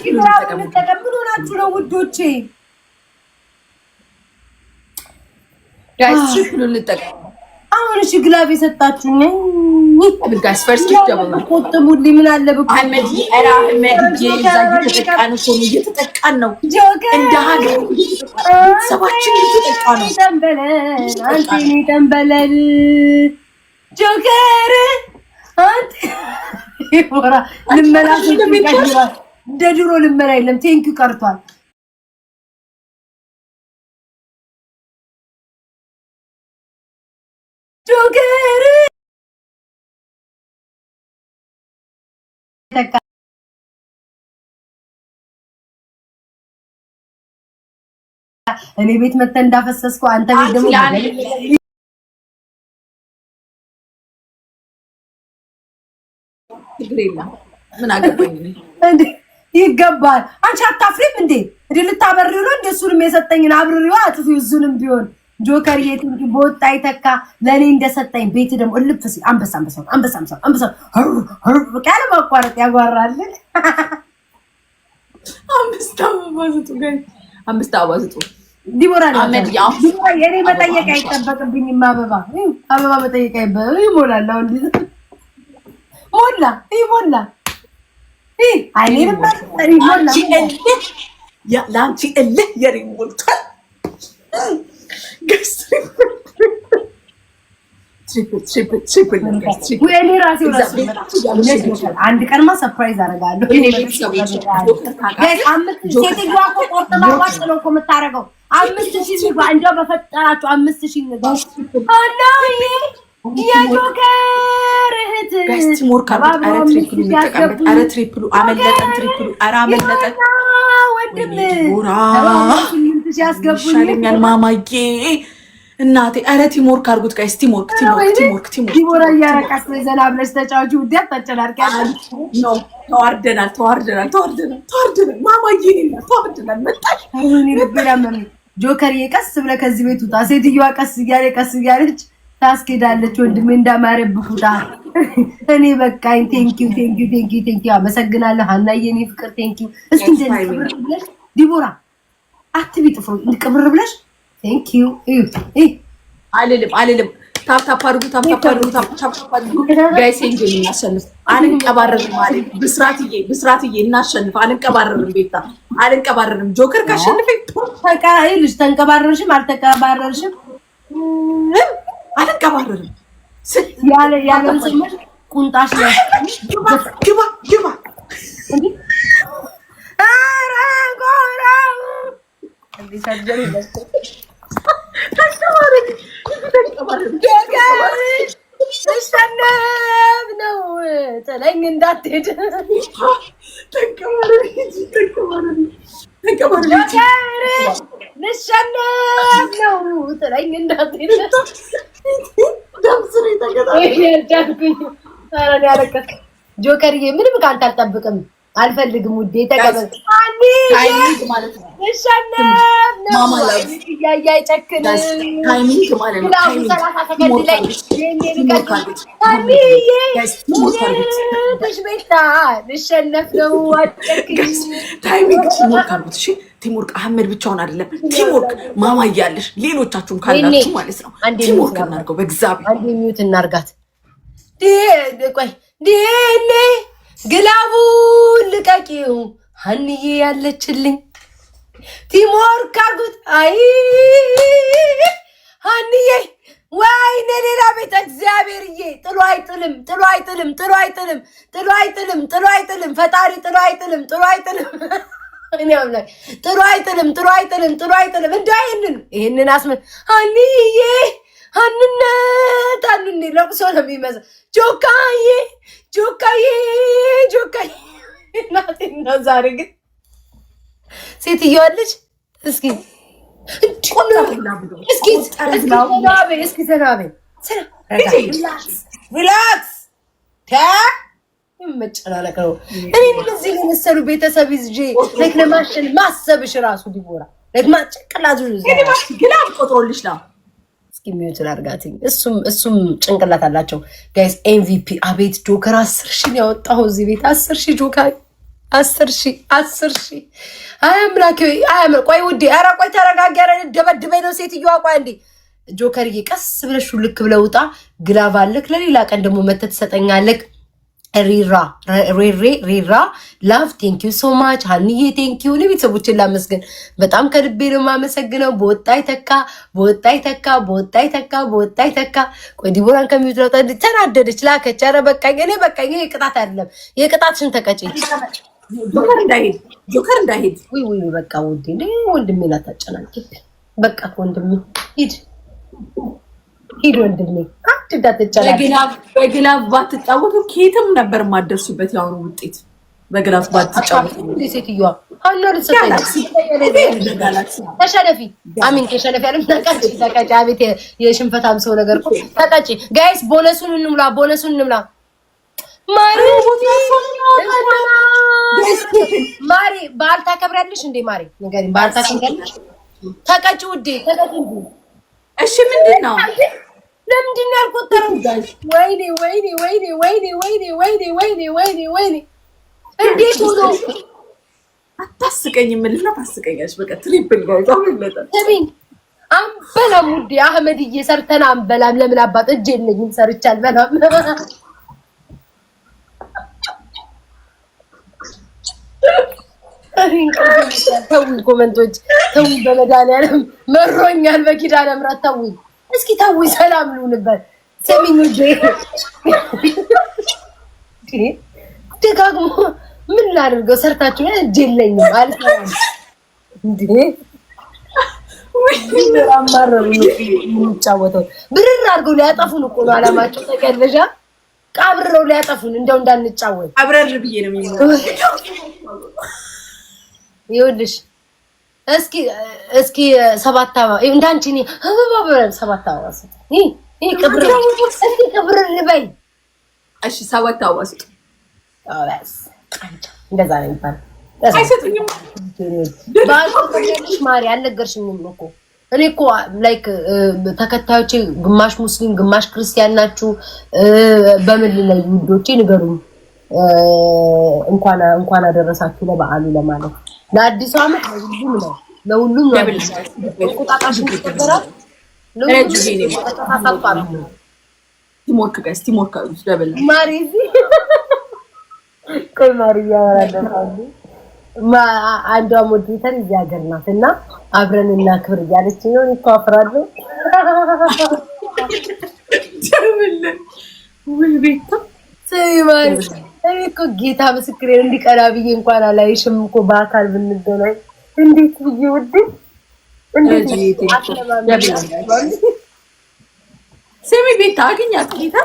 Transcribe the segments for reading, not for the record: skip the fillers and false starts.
ኪሎ ተቀብሉናችሁ ነው ውዶቼ ጋይስ ትሪፕሉ ልጠቀም አሁን እሺ ግላብ የሰጣችሁኝ ጋይስ ፈርስት ጊፍት ደብል ቆጥሙልኝ ምን አለ በቃ አህመድ ኤራ አህመድ እየተጠቃን ነው እንደ ሀገር ሰባችን እየተጠቃ ነው አንቺ ተንበለል ጆከር አንተ ይወራ ልመና ይቀጥላል እንደ ድሮ ልመና የለም ቴንኪው ቀርቷል ጆከር እኔ ቤት መተህ እንዳፈሰስከው አንተ ቤት ደግሞ ግሬላ ምን አገባኝ እንዴ ይገባል አንቺ አታፍሪም እንዴ ልታበሪው ነው እንደሱንም የሰጠኝን አብሪው አጥፊው እሱንም ቢሆን ጆከር የትንኪ ቦጣ ይተካ ለኔ እንደሰጠኝ ቤት ደግሞ እልፍ ሲል አንበሳ ካለ ማቋረጥ ያጓራል አምስት አባዝጡ ዲቦራ አመድ ያው ዲቦራ የኔ መጠየቅ አይጠበቅብኝም አበባ መጠየቅ ይሞላል አሁን ሞላ አይኔንም ሞላ ላንቺ እልህ የኔን ሞልቷል ወይኔ ራሴው አንድ ቀንማ ሰርፕራይዝ አደርጋለሁ ሴትዮዋ እኮ ቆርጥማዋጥ ነው እኮ የምታደርገው 5000 ይግባ እንደው በፈጠራችሁ 5000 ይግባ የጆከር እህት ጋስቲሞር ካርት አረ ትሪፕሉ አመለጠን ትሪፕሉ አረ አመለጠን ወንድም ይሻለኛል ማማዬ እናቴ አረ ቲሞር ካርጉት ጋይስ ቲሞር ዲቦራ እያረቃስ ነው ዘና ብለሽ ተጫዋቹ ውዴት ተጨናርቂያለሽ ኖ ተዋርደናል ማማዬ ተዋርደናል መጣሽ አይኔ ልብራመን ጆከር የቀስ ብለ ከዚህ ቤት ውጣ ሴትዮዋ ቀስ እያለች ታስኬዳለች ወንድሜ እንዳማረብኩታ እኔ በቃኝ ቴንኪው አመሰግናለሁ ሀናዬ የኔ ፍቅር ቴንኪው እስኪ እንደዚህ ዲቦራ አትቢ ጥፍሩ እንቅብር ብለሽ ቴንኪው አልልም ታፕ አድርጉ ጋይስ እንጂ እናሸንፍ አንቀባረርም ማለት ብስራትዬ እናሸንፍ አንቀባረርም ቤታ አንቀባረርም ጆከር ካሸንፈ ተቃይልሽ ተንቀባረርሽም አልተቀባረርሽም አልቀባረርም ያለ ሰምሽ ቁንጣሽ ላይ ግባ አራጎራ እንዴ ሰርጀሪ ለስተ ተሸነፍ ነው ጥለኝ እንዳትሄድ ልሸነፍ ነው ጥለኝ እንዳትሄድ ጆከርዬ ምንም ካንተ አልጠብቅም አልፈልግም ውዴ ተቀበል ማለት ነው ቲሞርክ አህመድ ብቻውን አይደለም ቲሞርክ ማማ እያለሽ ሌሎቻችሁም ካላችሁ ማለት ነው ቲሞርክ እናድርገው በእግዚአብሔር አንዴ ሚዩት እናርጋት ቆይ ዲኔ ግላቡን ልቀቂው ሀንዬ ያለችልኝ ቲሞርክ አርጉት አይ ሀንዬ ወይኔ ሌላ ቤት እግዚአብሔርዬ ጥሎ አይጥልም ፈጣሪ ጥሎ አይጥልም እኔ አምላክ ጥሎ አይጥልም እንደው ይሄንን አስመ ሀንዬ ሀንኔ ለቅሶ ነው የሚመስል ጆካዬ እናቴና ዛሬ ግን ሴትዮዋ ልጅ እስኪ ተናበይ ሪላክስ መጨናነቅ ነው እኔ እንደዚህ ለመሰሉ ቤተሰብ ይዤ ለማሸን ማሰብሽ ራሱ ዲቦራ ለማጨቅላቱ ግን አልቆጥሮልሽ ነው ሚዩት ላርጋትኝ እሱም ጭንቅላት አላቸው ጋይስ ኤምቪፒ አቤት ጆከር 10,000 ያወጣው እዚህ ቤት 10,000 ጆከር 10,000 አምላኬ ቆይ ውዴ፣ ኧረ ቆይ ተረጋጊ። ኧረ ደበድበኝ ነው ሴትዮዋ። ቆይ እንዴ ጆከርዬ፣ ቀስ ብለሽ ልክ ብለህ ውጣ። ግላቭ አለክ፣ ለሌላ ቀን ደግሞ መተህ ትሰጠኛለህ። ሪራ ላቭ ቴንክ ዩ ሶ ማች ሀኒዬ ቴንክ ዩ። ቤተሰቦችን ላመስገን በጣም ከልቤ ነው የማመሰግነው። በወጣይ ተካ። ቆይ ዲቦራን ከሚውጥለው ተናደደች፣ ላከች። ኧረ በቃኝ፣ እኔ በቃኝ። ይሄ ቅጣት አይደለም፣ የቅጣትሽን ተቀጪ። ጆከር እንዳይሄድ ወይ በቃ ውዴ፣ እንደ ወንድሜ ላታጨናንቂ። በቃ ወንድሜ ሂድ ወንድሜ፣ አንድ እንዳትጨናንቂ። በግላፍ ባትጫወቱ ከየትም ነበር የማደርሱበት ያሁኑ ውጤት። በግላፍ ባትጫወቱ ሴትዮዋ ሀና ልትሰጠኝ ተሸነፊ። አሚን ተሸነፊ ያለም ተቀጪ። አቤት የሽንፈታም ሰው ነገር እኮ ተቀጪ። ጋይስ ቦነሱን እንምላ። ማሪ በዓል ታከብሪያለሽ እንዴ? ማሪ ንገሪኝ፣ በዓል ታከብሪያለሽ? ተቀጪ ውዴ፣ ተቀጪ። እሺ ምንድን ነው? ለምንድን ነው ያልቆጠረው? ወይኔ እንዴት ሆኖ አታስቀኝ። የምልህ ታስቀኛለሽ። በቃ ትሪፕል ጋር ሰሚን አንበላም ውዴ። አህመድዬ ሰርተን አንበላም። ለምን አባት እጄ የለኝም ሰርቼ አልበላም። ተውኝ፣ ኮመንቶች ተውኝ፣ በመድኃኒዓለም መሮኛል። በኪዳነ ምሕረት ተውኝ፣ እስኪ ተውኝ፣ ሰላም ልሁንበት። ሰሚኝ ውዴ፣ ደጋግሞ ምን ላድርገው? ሰርታችሁ እጄ የለኝም አልሰራም እንዴ? አማረሩ የሚጫወተው ብርር አድርገው ሊያጠፉን እኮ ነው አላማቸው። ተቀለሻ ቀብረው ሊያጠፉን፣ እንደው እንዳንጫወት አብረር ብዬ ነው የሚሆነው። ይኸውልሽ እስኪ 7 አበባ እንዳንቺ እኔ አበባ 7 አበባ ስጥ። ይሄ ቅብር ልበይ። እሺ 7 አበባ ስጥ። አላስ እንደዛ ነው የሚባለው። አይሰጡኝም። ባልሽ ማሪ አልነገርሽኝም እኮ። እኔ እኮ ላይክ ተከታዮቼ ግማሽ ሙስሊም ግማሽ ክርስቲያን ናችሁ። በምን ላይ ውዶቼ ንገሩኝ። እንኳን አደረሳችሁ ለበዓሉ ለማለት ለአዲሱ ዓመት ለሁሉም ነው። ቁጣጣሽ ይተበራል። አንዷ ሞዴሬተር እዚህ ሀገር ናት እና አብረን እና ክብር እያለች ነው። እኔ እኮ አፍራለሁ። እኔ እኮ ጌታ ምስክሬ እንዲቀና ብዬ እንኳን አላይሽም እኮ በአካል ብንገናኝ እንዴት ብዬ ውድ ስሚ ቤት አገኛት ጌታ።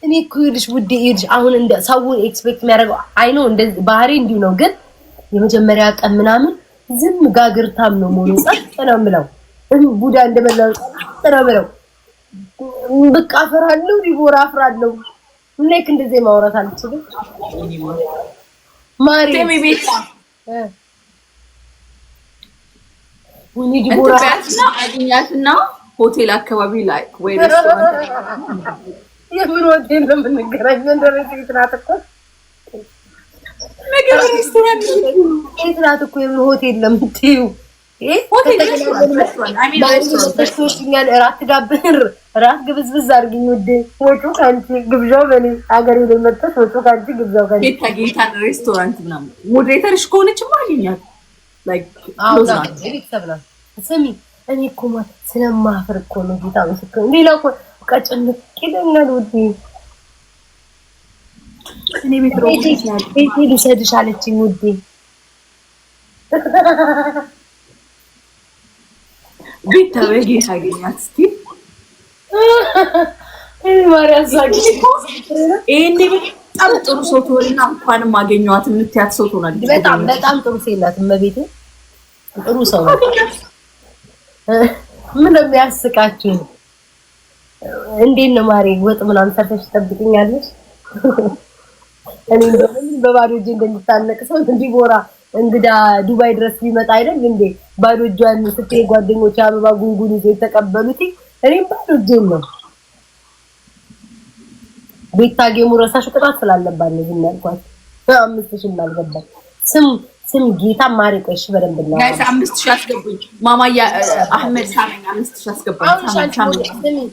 እኔ እኮ ይልሽ ውዴ ይልሽ አሁን እንደ ሰው ኤክስፔክት የሚያደርገው አይ ነው እንደ ባህሪ እንዲሁ ነው። ግን የመጀመሪያ ቀን ምናምን ዝም ጋግርታም ነው ሞኝ ጸጥ ነው የምለው። ቡዳ እንደመላው ጸጥ ነው የምለው። በቃ አፈራለሁ፣ ዲቦራ አፍራለሁ። ላይክ እንደዚህ ማውራት አልችልም። ማሪ ስሚ ቤት ወኒ ዲቦራ አገኛትና ሆቴል አካባቢ ላይ ወይ ሬስቶራንት የምን ሆቴል ነው የምንገናኘው? እንደዚህ ትናት እኮ ነገር ሬስቶራንት ትናት እኮ የምን ሆቴል ነው የምትይው? ሆቴል ሬስቶራንት እራት ጋብር ራት ግብዝብዝ አድርጊኝ ውዴ። ወጡ ካንቺ ግብዣው በኔ አገሬ ላይ መጥተሽ ወጡ ካንቺ ግብዣው ካንቺ ጌታ ሬስቶራንት ነው። ሞዴሬተርሽ ከሆነች ማግኛት ላይክ ቤተሰብ ናት። ስሚ እኔ እኮ ስለማፍር እኮ ነው ጌታ ምስክር። ሌላ እኮ ቀጭንቅ ይለኛል ውዴ። እኔ ቤት ልውሰድሽ አለችኝ ውዴ። ቤታ በጌታ አገኛት እስኪ ይሄኔ በጣም ጥሩ ሰው ትሆንና እንኳንም አገኘኋት የምትያት ሰው ትሆናለች። በጣም ጥሩ ሴት ናት። እመቤቴ ጥሩ ሰው ናት። ምን የሚያስቃችሁ? እንዴት ነው ማሬ? ወጥ ምናምን ሰርተሽ ትጠብቂኛለሽ? እኔ በባዶ እጄ እንደምታነቅ ሰው ዲቦራ እንግዳ ዱባይ ድረስ ሊመጣ አይደል እንዴ? ባዶ እጇን ስትይ ጓደኞች አበባ ጉንጉን ይዘው የተቀበሉት እኔም ባዶ እጄን ነው። ቤታ ጌሙ ረሳሽ ቅጣት ስላለባት ነው ዝም ያልኳት። 5000 አልገባም። ስም ጌታ ማሪ ቆይሽ በደንብ ነው ጋይስ 5000 አስገቡኝ። ማማያ አህመድ ሳመኝ 5000 አስገቡኝ።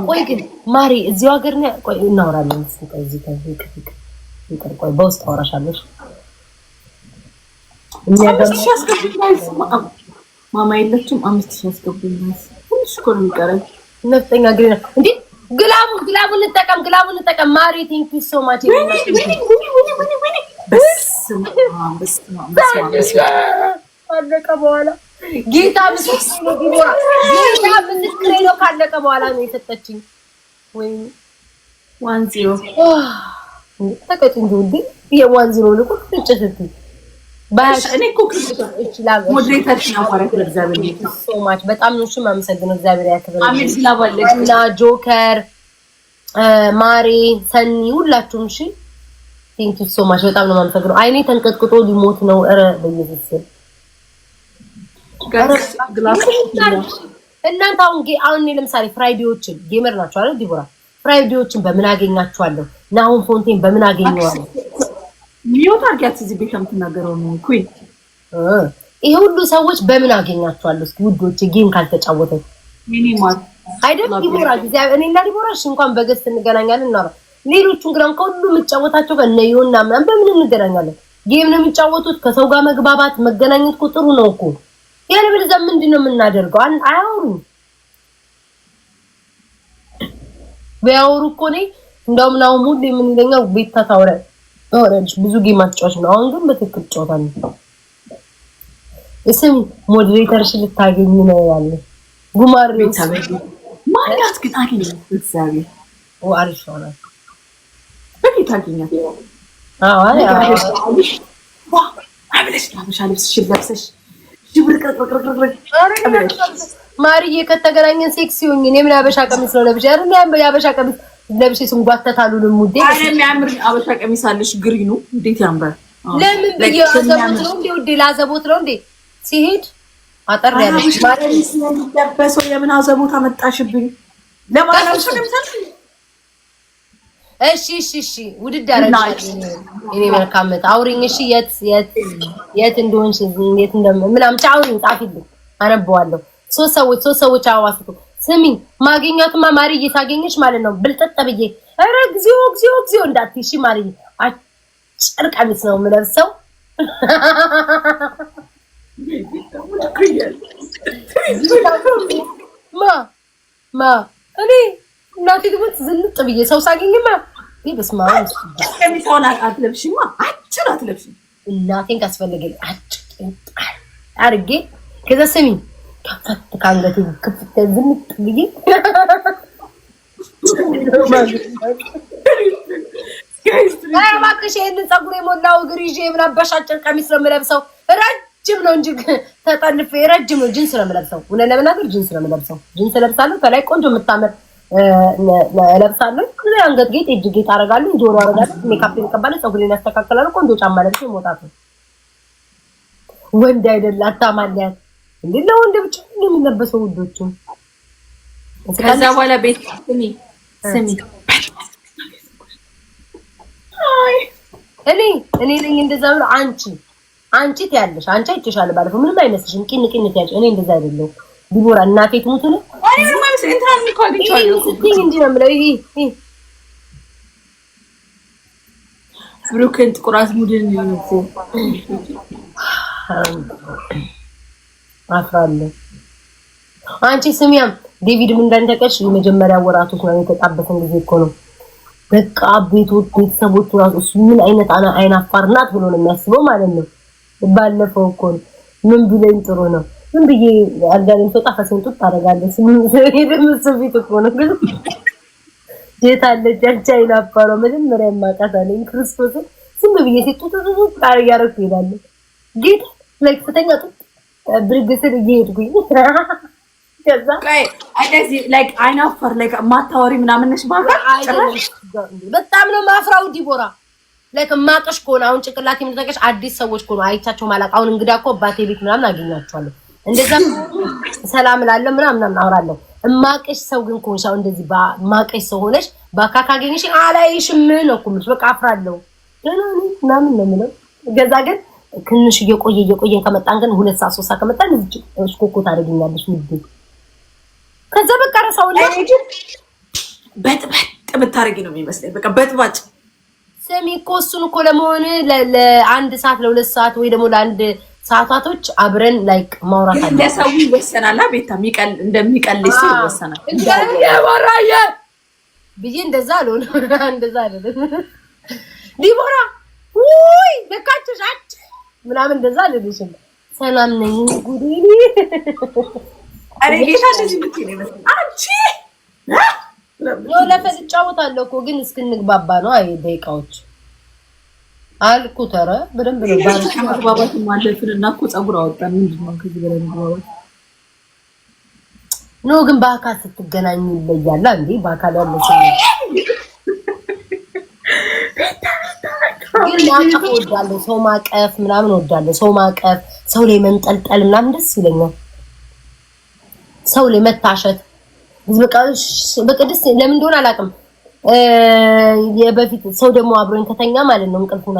ቆይ ግን ማሪ እዚሁ ሀገር ነው። ቆይ እናወራለን። እዚህ ቆይ በውስጥ አወራሻለሁ። ማማ የለችም። 5000 አስገቡኝ። ትንሽ እኮ ነው የሚቀረኝ። ነፍጠኛ ግሬ ነው እንዴ? ግላቡን እንጠቀም ማሪ ቴንክ ዩ ሶ ማች። ካለቀ በኋላ ጌታ ምስክሬ ነው። ካለቀ በኋላ ነው የሰጠችኝ። ወይ 10 ተቀጥ እንጂ እንዴ የ10 ልኩ ትጭት እኔ እኮ ሞዴሬተር ነው እግዚአብሔር ሶ ማች በጣም ነው የማመሰግነው። እግዚአብሔር ያክብር። አሜን ስላባለች እና ጆከር ማሪ ሰኒ ሁላችሁም እሺ ቴንክ ዩ ሶ ማች በጣም ነው የማመሰግነው። አይኔ ተንቀጥቅጦ ሊሞት ነው። ኧረ በኢየሱስ እናንተ አሁን ለምሳሌ ፍራይዴዎችን ጌመር ናቸው አይደል ዲቦራ? ፍራይዴዎችን በምን አገኛቸዋለሁ? ናሁን ፎንቴን በምን አገኘዋለሁ? ሚውት አርጋት እዚህ ቤት ከምትናገረው ነው ኩይ ይሄ ሁሉ ሰዎች በምን አገኛቸዋለሁ? እስኪ ውዶቼ ጌም ካልተጫወተ ሚኒ ማር አይደል ዲቦራ? እኔና ዲቦራ እንኳን በገስት እንገናኛለን እና ሌሎቹን ግን ከሁሉ የምጫወታቸው ከነዩና ምናምን በምን እንገናኛለን? ጌም ነው የሚጫወቱት። ከሰው ጋር መግባባት መገናኘት እኮ ጥሩ ነው እኮ። ያለበለዚያ ምንድነው የምናደርገው? አያወሩም። ቢያወሩ እኮ ነው እንደውም ነው ሙሉ ምን ይለኛል ቤት ታወራለች ብዙ ጌም አትጫወች ነው። አሁን ግን በትክክል ጫወታለሁ። እስም ሞዴሬተርሽ ልታገኝ ነው ያለ ጉማሬ ማንያት ግን አገኘ እግዚአብሔር አሪፍ ነው። በጌታ አገኛት። ለብሰሽ ማሪዬ ከተገናኘን ሴክሲ ሆኜ እኔ ምን አበሻ ቀሚስ ነው ለብሼ አይደል? ያበሻ ቀሚስ ለብሼ ስንጓተታሉ ለሙዴ የሚያምር አበሻ ቀሚስ አለሽ ግሪኑ እንዴት ያምራል። ለምን በየአዘቦት ነው እንዴ? ወዴ ላዘቦት ነው እንዴ? ሲሄድ አጠር ያለሽ ማሪዬ ስለሚለበሰው የምን አዘቦት አመጣሽብኝ? ለማለት ነው። እሺ ውድድ አረጋች እኔ መልካም አውሪኝ። እሺ የት እንደሆንሽ የት ምናምን አውሪኝ፣ ጻፊልኝ፣ አነበዋለሁ። ሶስት ሰዎች አዋስቱ ስሚ ማግኛቱማ ማሪዬ ታገኘሽ ማለት ነው። ብልጥጥ ብዬ ኧረ እግዚኦ እንዳትይ እሺ ማሪዬ። አጭር ቀሚስ ነው የምለብሰው። ማ እኔ እናቴ ድምፅ ዝንጥ ብዬ ሰው ሳገኝማ በስመ አብ ቀሚሷን አትለብሽማ። አጭር አትለብሽም። እናቴን ካስፈለገኝ አጭር አድርጌ ከዛ ስሚ ከፈት ካንገቴ ከፈት ዝንጥ ብዬ እባክሽ ይሄንን ፀጉር የሞላው እግር ይዤ ምን አባሽ አጭር ቀሚስ ነው የምለብሰው። ረጅም ነው እንጂ ተጠልፌ ረጅም ነው። ጂንስ ነው የምለብሰው። እውነት ለመናገር ጂንስ ነው የምለብሰው። ጂንስ ለብሳለሁ። ከላይ ቆንጆ የምታምር ለብሳለሁ። አንገት ጌጥ እጅ ጌጥ አደርጋለሁ። ጆሮ አደርጋለሁ። ሜካፕ እቀባለሁ። ፀጉሬን አስተካክላለሁ። ቆንጆ ጫማ ለብሼ መውጣት ነው። ወንድ አይደል አታማልያት እንዴ? ለወንድ ብቻ ነው የሚለበሰው ውዶቹ። ከዛ በኋላ ቤት ስሚ እኔ ነኝ እንደዛ ብሎ አንቺ ትያለሽ። አንቺ አይተሻል ባለፈው ምንም አይመስልሽም። ቂን ትያለሽ። እኔ እንደዛ አይደለም ዲቦራ እናቴ ትሙት ነው እንጂ ነው የምለው። ይሄ ብሩክን ጥቁር አዝሙድን ነው እኮ አፍራለሁ። አንቺ ስሚያም ዴቪድ ምን እንዳንተቀሽ የመጀመሪያ ወራቶች ነው የተጣበቀን ጊዜ እኮ ነው። በቃ ቤተሰቦቹ ራሱ ምን አይነት አይናፋር ናት ብሎ ነው የሚያስበው ማለት ነው። ባለፈው እኮ ምን ቢለኝ ጥሩ ነው ምን ብዬ አጋለኝ ተጣ ፈሰንቱ ታረጋለች። ምን ፊት እኮ ነው ግን ጌታለች አንቺ አይናፋረው መጀመሪያ ማቃታለኝ ክርስቶስ ዝም ብዬ ሲጡጡ ታር ያረኩ ይላል ጌታ ላይክ ተተኛቱ ብርግስር እየሄድኩኝ ከዛ አይደዚህ ላይክ አይናፋር ላይክ ማታወሪ ምናምን ነሽ ባጋ በጣም ነው ማፍራው ዲቦራ ላይክ ማቀሽ ኮና አሁን ጭቅላት የምትጠቀሽ አዲስ ሰዎች ኮና አይቻቸው ማላቅ አሁን እንግዳ እኮ አባቴ ቤት ምናምን አገኛቸዋለሁ እንደዛም ሰላም ላለ ምናምን አወራለሁ። ማቀሽ ሰው ግን ኮንሻው እንደዚህ ማቀሽ ሰው ሆነሽ ባካካ አገኘሽ አላይሽም ነው እኮ ምንሽ በቃ አፍራለሁ። ደህና ነኝ ምናምን ነው የምለው። ገዛ ግን ትንሽ እየቆየን ከመጣን ግን 2 ሰዓት 3 ሰዓት ከመጣን እዚህ እስኮኮ ታደርጊኛለሽ ምንድን ከዛ በቃ ረሳው ላይ በጥበጥ ብታረጊ ነው የሚመስለኝ። በቃ በጥባጭ ስሚ እኮ እሱን እኮ ለመሆን ለአንድ ሰዓት ለ2 ሰዓት ወይ ደግሞ ለአንድ ሰዓታቶች አብረን ላይክ ማውራት አለ። ለሰው ይወሰናል። ቤታ እንደሚቀልሽ ሰው ይወሰናል። ወራየ ብዬ እንደዛ አልሆነ እንደዛ አይደለም ዲቦራ ውይ ለካችሽ አጭ ምናምን እንደዛ አይደለም። ሰላም ነኝ ጉዲ አሬ ጌታ እንደዚህ ብትይ ነው አንቺ ነው ለፈል ጫወታለሁ እኮ ግን እስክንግባባ ነው። አይ ደቂቃዎች አልኩት። ኧረ በደንብ ነው ባባቱ ማለፍንና እኮ ፀጉር አወጣን። ምንድነው ከዚህ በላይ ነው? ነው ግን በአካል ስትገናኙ ይለያል እንዴ? በአካል ያለው ሰው ግን ማቀፍ ወዳለሁ። ሰው ማቀፍ ምናምን ወዳለሁ። ሰው ማቀፍ፣ ሰው ላይ መንጠልጠል ምናምን ደስ ይለኛል። ሰው ላይ መታሸት በቃ ደስ ለምን እንደሆነ አላውቅም። የበፊት ሰው ደግሞ አብሮኝ ከተኛ ማለት ነው እንቅልፉን